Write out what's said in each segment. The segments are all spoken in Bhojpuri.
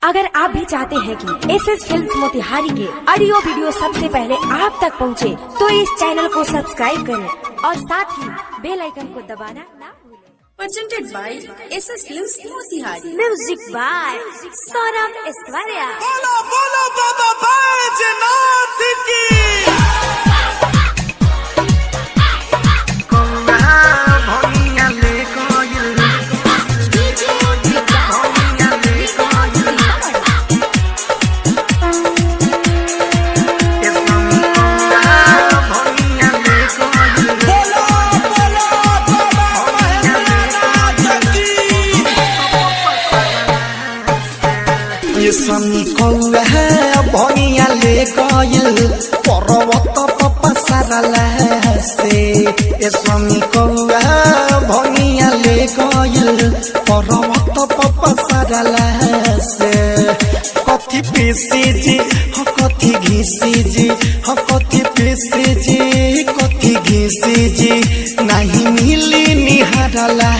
अगर आप भी चाहते हैं कि SS फिल्म्स मोतिहारी के ऑडियो वीडियो सबसे पहले आप तक पहुंचे, तो इस चैनल को सब्सक्राइब करें और साथ ही बेल आइकन को दबाना ना भूलें। Presented by SS Films Motihari. Music by Saurabh Aishwarya. बोलो बोलो बाबा बैजनाथ की। स्वामी कौआ भैया ले गइल पर्वत पपसरला से स्वामी कौआ भैया ले गइल पर्वत पपसरला से कथी पीसी जी हो कथी घिसी जी हो कथी पीसी जी कथी घिसी जी नहीं मिली निहारला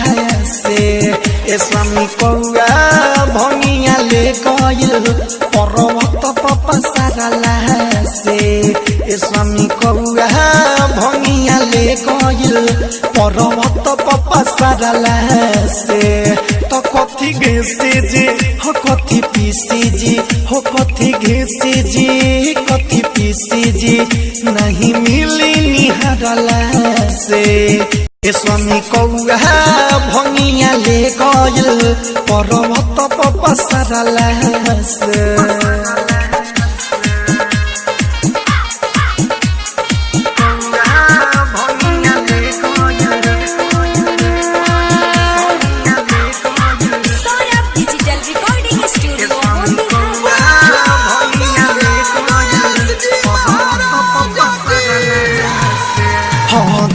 से स्वामी कौआ भैया ले गइल पर्वत पपसरला से स्वामी कौआ भैया ले गइल पर्वत पपसरला से तो कथी घिसी जी हो कथी पीसी जी हो कथी घिसी जी कथी पीसी जी नहीं मिली निहारला से स्वामी कौआ भैया ले गइल पर्वत पपसरला से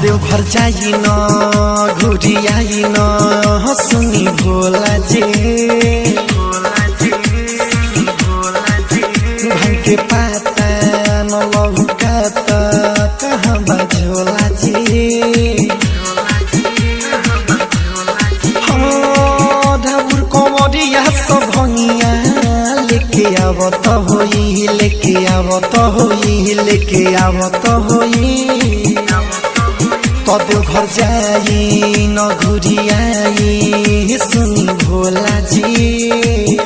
देवघर जाई न घुरी आई न सुनी भोला जी भाई के पाता न लौकाता कहाँ बझोला जी ढाबुर कमरिया सब भंगिया लेके आवत होई लेके आवत होई लेके आवत होई तो देवघर जाई न घुरी आई सुनी भोला जी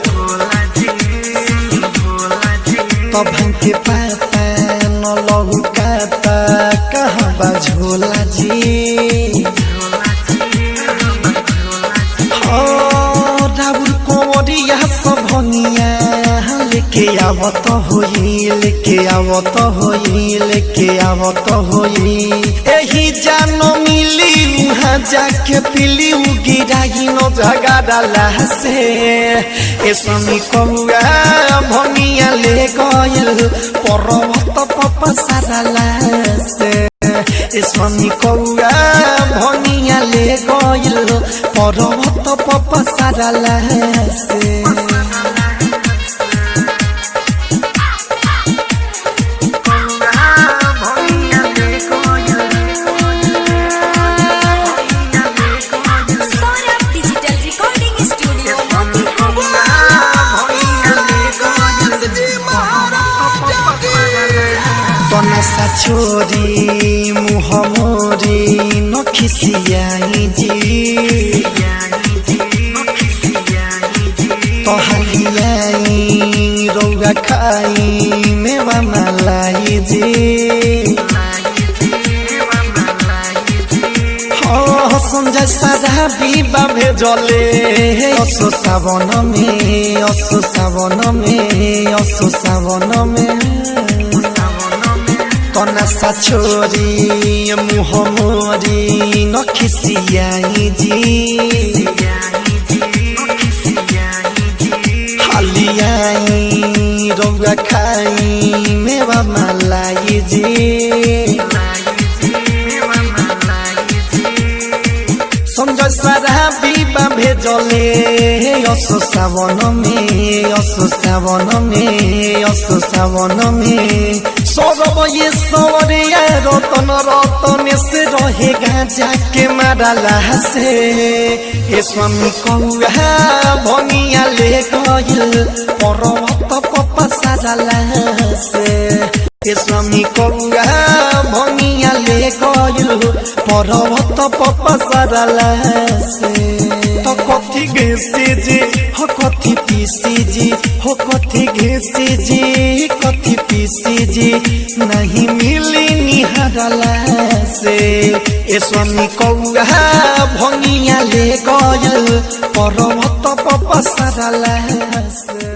तो भांग के पाता न लौकाता कहाँ बझोला जी ढाबुर कोरिया सब भंगिया लेके आवत होई लेके आवत होई लेके आवत होई एही जानो मिली वहाँ जाके पिली गिराई न जगा डाला से स्वामी कौआ भैया ले गइल पर्वत पपसरला से स्वामी कौआ भैया ले गइल पर्वत पपसरला से नशा छोरी मुँह मोरी न खिसियाई जी तो हलियाई रौआ खाई मेवा मलाई जी संजय सारा बीबा भेजले असो सावन में असो सावन में असो सावन में नशा छोरी मुँह मोरी न खिसियाई जी हलियाई रौआ खाई मेवा मलाई जी संजय सारा बीबा भेजले असो सावन में सौरभ ये सवरिया रतन रतन से रहेगा जाके मारला से ए स्वामी कौआ भंगिया ले गइल पर्वत पपसारला से ए स्वामी कौआ भंगिया ले गइल पर्वत पपसारला से तो कथी घेसे जे हो कथी पीसी जी हो कथी घेसे जी कथी पीसी जी नहीं मिली निहारला से ए स्वामी कौआ भंगिया ले गइल पर्वत पपसारला से।